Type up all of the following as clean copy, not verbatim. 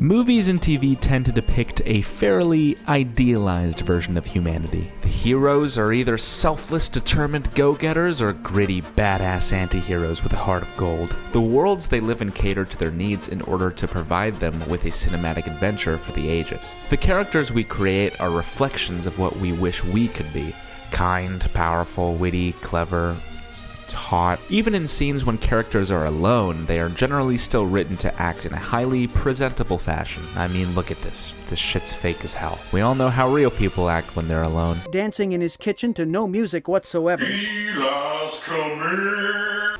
Movies and TV tend to depict a fairly idealized version of humanity. The heroes are either selfless, determined go-getters or gritty, badass anti-heroes with a heart of gold. The worlds they live in cater to their needs in order to provide them with a cinematic adventure for the ages. The characters we create are reflections of what we wish we could be. Kind, powerful, witty, clever, hot. Even in scenes when characters are alone, they are generally still written to act in a highly presentable fashion. I mean, look at this. This shit's fake as hell. We all know how real people act when they're alone. Dancing in his kitchen to no music whatsoever.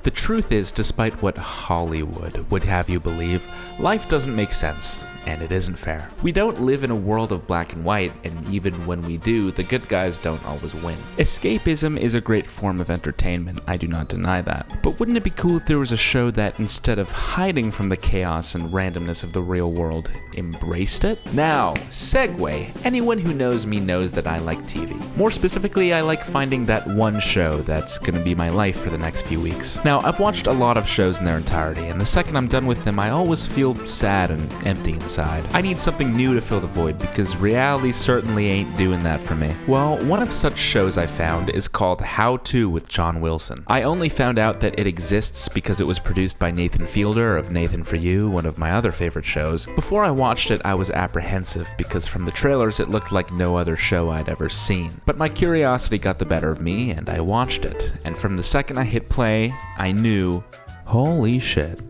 The truth is, despite what Hollywood would have you believe, life doesn't make sense, and it isn't fair. We don't live in a world of black and white, and even when we do, the good guys don't always win. Escapism is a great form of entertainment, I do not deny that. But wouldn't it be cool if there was a show that, instead of hiding from the chaos and randomness of the real world, embraced it? Now, segue. Anyone who knows me knows that I like TV. More specifically, I like finding that one show that's gonna be my life for the next few weeks. Now, I've watched a lot of shows in their entirety, and the second I'm done with them, I always feel sad and empty inside. I need something new to fill the void, because reality certainly ain't doing that for me. Well, one of such shows I found is called How To with John Wilson. I only found out that it exists because it was produced by Nathan Fielder of Nathan For You, one of my other favorite shows. Before I watched it, I was apprehensive, because from the trailers it looked like no other show I'd ever seen. But my curiosity got the better of me, and I watched it. And from the second I hit play, I knew, holy shit.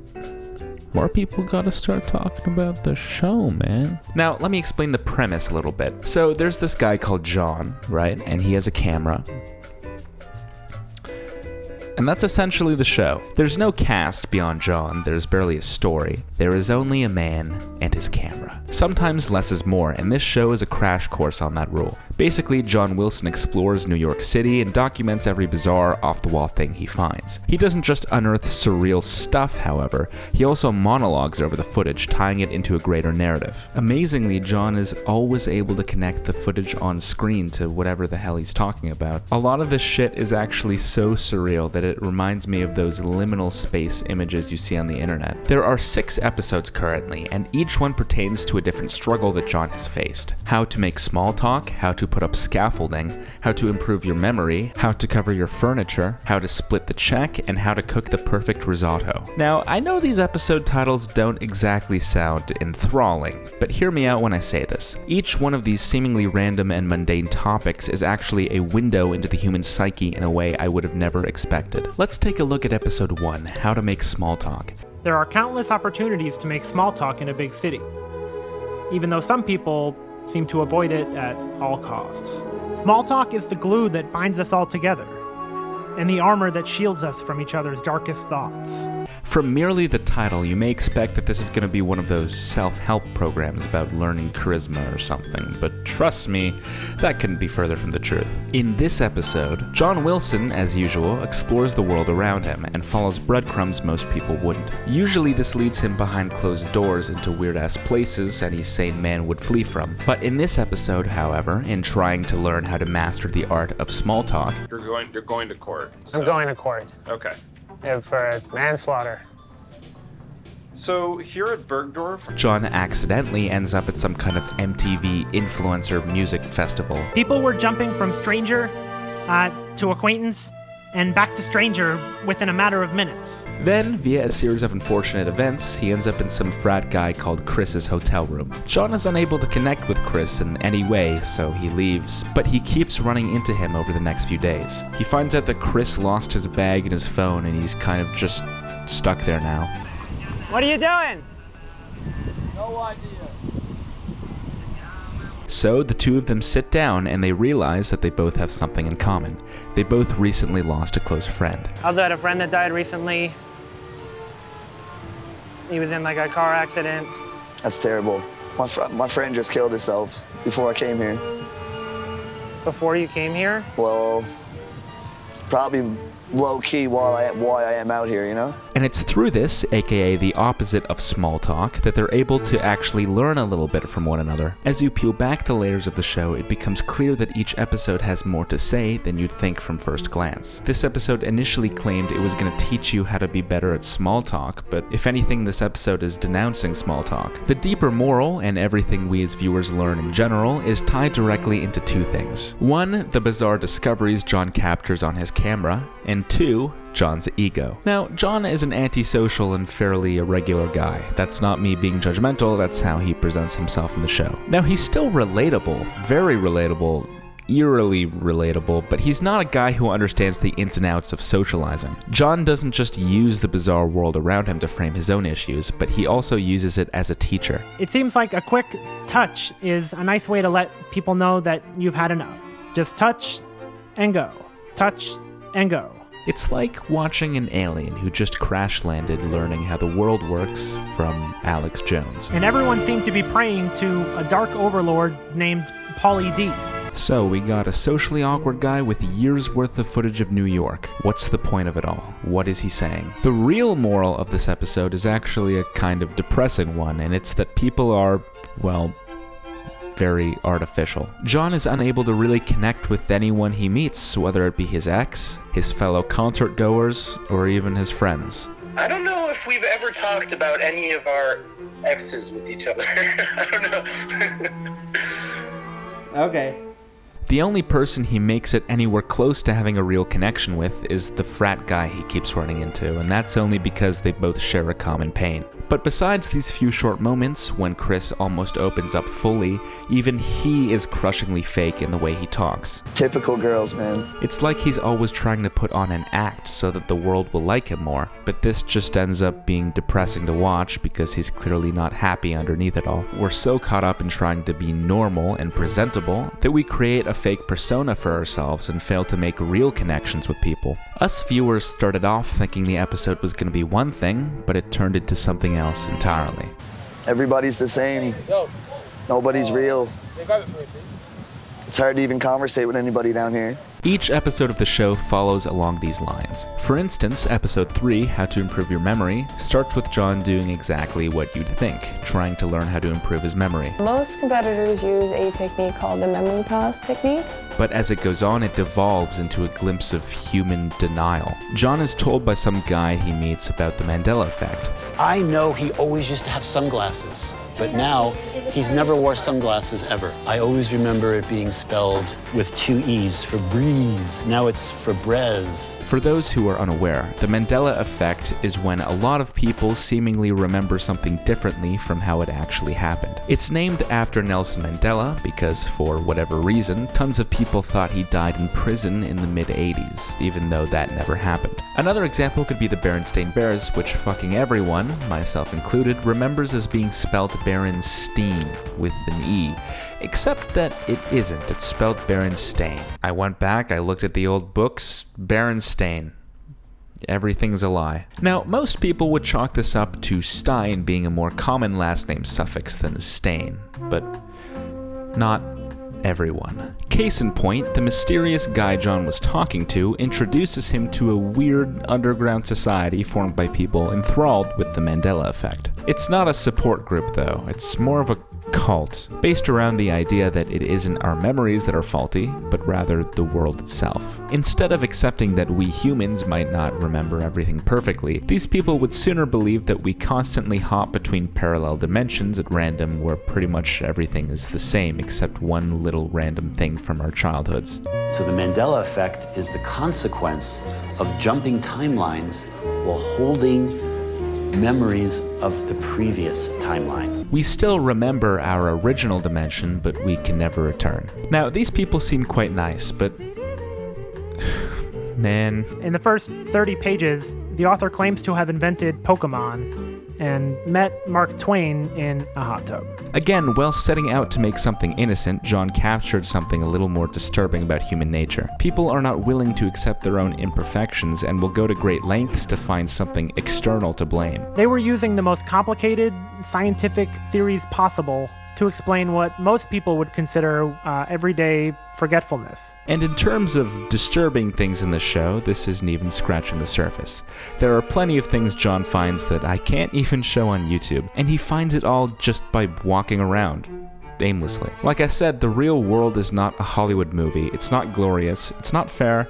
More people gotta start talking about the show, man. Now, let me explain the premise a little bit. So, there's this guy called John, right? And he has a camera. And that's essentially the show. There's no cast beyond John, there's barely a story. There is only a man and his camera. Sometimes less is more, and this show is a crash course on that rule. Basically, John Wilson explores New York City and documents every bizarre, off-the-wall thing he finds. He doesn't just unearth surreal stuff, however, he also monologues over the footage, tying it into a greater narrative. Amazingly, John is always able to connect the footage on screen to whatever the hell he's talking about. A lot of this shit is actually so surreal that it reminds me of those liminal space images you see on the internet. There are 6 episodes currently, and each one pertains to a different struggle that John has faced. How to make small talk, how to put up scaffolding, how to improve your memory, how to cover your furniture, how to split the check, and how to cook the perfect risotto. Now, I know these episode titles don't exactly sound enthralling, but hear me out when I say this. Each one of these seemingly random and mundane topics is actually a window into the human psyche in a way I would have never expected. Let's take a look at episode 1, How to Make Small Talk. There are countless opportunities to make small talk in a big city, even though some people seem to avoid it at all costs. Small talk is the glue that binds us all together, and the armor that shields us from each other's darkest thoughts. From merely the title, you may expect that this is going to be one of those self-help programs about learning charisma or something, but trust me, that couldn't be further from the truth. In this episode, John Wilson, as usual, explores the world around him and follows breadcrumbs most people wouldn't. Usually this leads him behind closed doors into weird-ass places any sane man would flee from. But in this episode, however, in trying to learn how to master the art of small talk... You're going to court. So. I'm going to court. Okay. For manslaughter. So here at Bergdorf, John accidentally ends up at some kind of MTV influencer music festival. People were jumping from stranger to acquaintance and back to stranger within a matter of minutes. Then, via a series of unfortunate events, he ends up in some frat guy called Chris's hotel room. John is unable to connect with Chris in any way, so he leaves, but he keeps running into him over the next few days. He finds out that Chris lost his bag and his phone, and he's kind of just stuck there now. What are you doing? No idea. So the two of them sit down and they realize that they both have something in common. They both recently lost a close friend. I also had a friend that died recently. He was in like a car accident. That's terrible. My friend just killed himself before I came here. Before you came here? Well, probably low-key why I am out here, you know? And it's through this, aka the opposite of small talk, that they're able to actually learn a little bit from one another. As you peel back the layers of the show, it becomes clear that each episode has more to say than you'd think from first glance. This episode initially claimed it was going to teach you how to be better at small talk, but if anything, this episode is denouncing small talk. The deeper moral, and everything we as viewers learn in general, is tied directly into two things. One, the bizarre discoveries John captures on his camera, and two, John's ego. Now, John is an antisocial and fairly irregular guy. That's not me being judgmental, that's how he presents himself in the show. Now, he's still relatable, very relatable, eerily relatable, but he's not a guy who understands the ins and outs of socializing. John doesn't just use the bizarre world around him to frame his own issues, but he also uses it as a teacher. It seems like a quick touch is a nice way to let people know that you've had enough. Just touch and go. Touch and go. It's like watching an alien who just crash landed learning how the world works from Alex Jones. And everyone seemed to be praying to a dark overlord named Pauly D. So we got a socially awkward guy with years worth of footage of New York. What's the point of it all? What is he saying? The real moral of this episode is actually a kind of depressing one, and it's that people are, well, very artificial. John is unable to really connect with anyone he meets, whether it be his ex, his fellow concert goers, or even his friends. I don't know if we've ever talked about any of our exes with each other. I don't know. Okay. The only person he makes it anywhere close to having a real connection with is the frat guy he keeps running into, and that's only because they both share a common pain. But besides these few short moments, when Chris almost opens up fully, even he is crushingly fake in the way he talks. Typical girls, man. It's like he's always trying to put on an act so that the world will like him more, but this just ends up being depressing to watch because he's clearly not happy underneath it all. We're so caught up in trying to be normal and presentable that we create a fake persona for ourselves and fail to make real connections with people. Us viewers started off thinking the episode was going to be one thing, but it turned into something else entirely. Everybody's the same. Nobody's real. It's hard to even conversate with anybody down here. Each episode of the show follows along these lines. For instance, episode 3, How to Improve Your Memory, starts with John doing exactly what you'd think, trying to learn how to improve his memory. Most competitors use a technique called the memory palace technique. But as it goes on, it devolves into a glimpse of human denial. John is told by some guy he meets about the Mandela effect. I know he always used to have sunglasses, but now he's never wore sunglasses ever. I always remember it being spelled with 2 E's for breeze. Now it's for brez. For those who are unaware, the Mandela effect is when a lot of people seemingly remember something differently from how it actually happened. It's named after Nelson Mandela because, for whatever reason, tons of people thought he died in prison in the mid-80s, even though that never happened. Another example could be the Berenstain Bears, which fucking everyone, myself included, remembers as being spelled Berenstein with an E. Except that it isn't, it's spelled Berenstain. I went back, I looked at the old books, Berenstain. Everything's a lie. Now, most people would chalk this up to Stein being a more common last name suffix than Stain, but not everyone. Case in point, the mysterious guy John was talking to introduces him to a weird underground society formed by people enthralled with the Mandela effect. It's not a support group though, it's more of a cult, based around the idea that it isn't our memories that are faulty, but rather the world itself. Instead of accepting that we humans might not remember everything perfectly, these people would sooner believe that we constantly hop between parallel dimensions at random where pretty much everything is the same except one little random thing from our childhoods. So the Mandela effect is the consequence of jumping timelines while holding memories of the previous timeline. We still remember our original dimension, but we can never return. Now, these people seem quite nice, but man. In the first 30 pages, the author claims to have invented Pokemon and met Mark Twain in a hot tub. Again, while setting out to make something innocent, John captured something a little more disturbing about human nature. People are not willing to accept their own imperfections and will go to great lengths to find something external to blame. They were using the most complicated scientific theories possible to explain what most people would consider everyday forgetfulness. And in terms of disturbing things in the show, this isn't even scratching the surface. There are plenty of things John finds that I can't even show on YouTube, and he finds it all just by walking around aimlessly. Like I said, the real world is not a Hollywood movie, it's not glorious, it's not fair,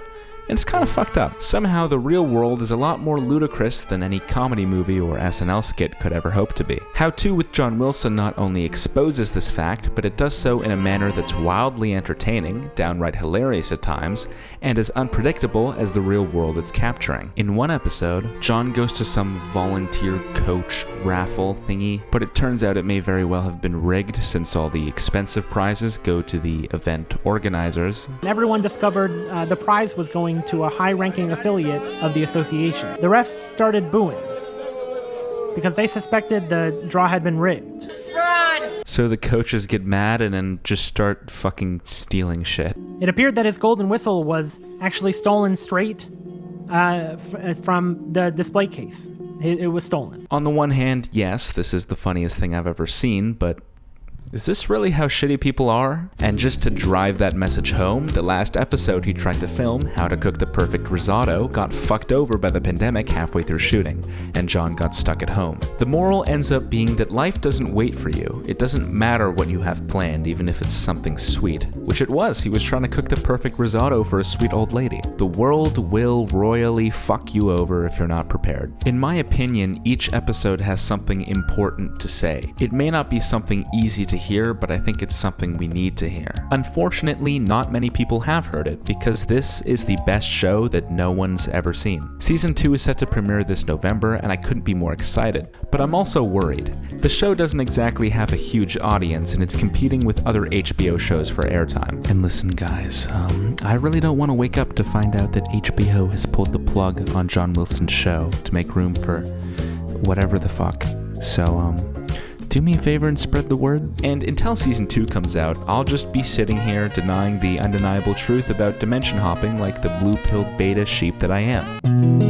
and it's kind of fucked up. Somehow the real world is a lot more ludicrous than any comedy movie or SNL skit could ever hope to be. How To with John Wilson not only exposes this fact, but it does so in a manner that's wildly entertaining, downright hilarious at times, and as unpredictable as the real world it's capturing. In one episode, John goes to some volunteer coach raffle thingy, but it turns out it may very well have been rigged since all the expensive prizes go to the event organizers. Everyone discovered the prize was going to a high-ranking affiliate of the association. The refs started booing because they suspected the draw had been rigged. So the coaches get mad and then just start fucking stealing shit. It appeared that his golden whistle was actually stolen straight from the display case. It was stolen. On the one hand, yes, this is the funniest thing I've ever seen, but is this really how shitty people are? And just to drive that message home, the last episode he tried to film, How to Cook the Perfect Risotto, got fucked over by the pandemic halfway through shooting, and John got stuck at home. The moral ends up being that life doesn't wait for you. It doesn't matter what you have planned, even if it's something sweet. Which it was. He was trying to cook the perfect risotto for a sweet old lady. The world will royally fuck you over if you're not prepared. In my opinion, each episode has something important to say. It may not be something easy to hear, but I think it's something we need to hear. Unfortunately, not many people have heard it, because this is the best show that no one's ever seen. Season 2 is set to premiere this November, and I couldn't be more excited. But I'm also worried. The show doesn't exactly have a huge audience, and it's competing with other HBO shows for airtime. And listen guys, I really don't want to wake up to find out that HBO has pulled the plug on John Wilson's show to make room for whatever the fuck. So, do me a favor and spread the word. And until season 2 comes out, I'll just be sitting here denying the undeniable truth about dimension hopping like the blue-pilled beta sheep that I am.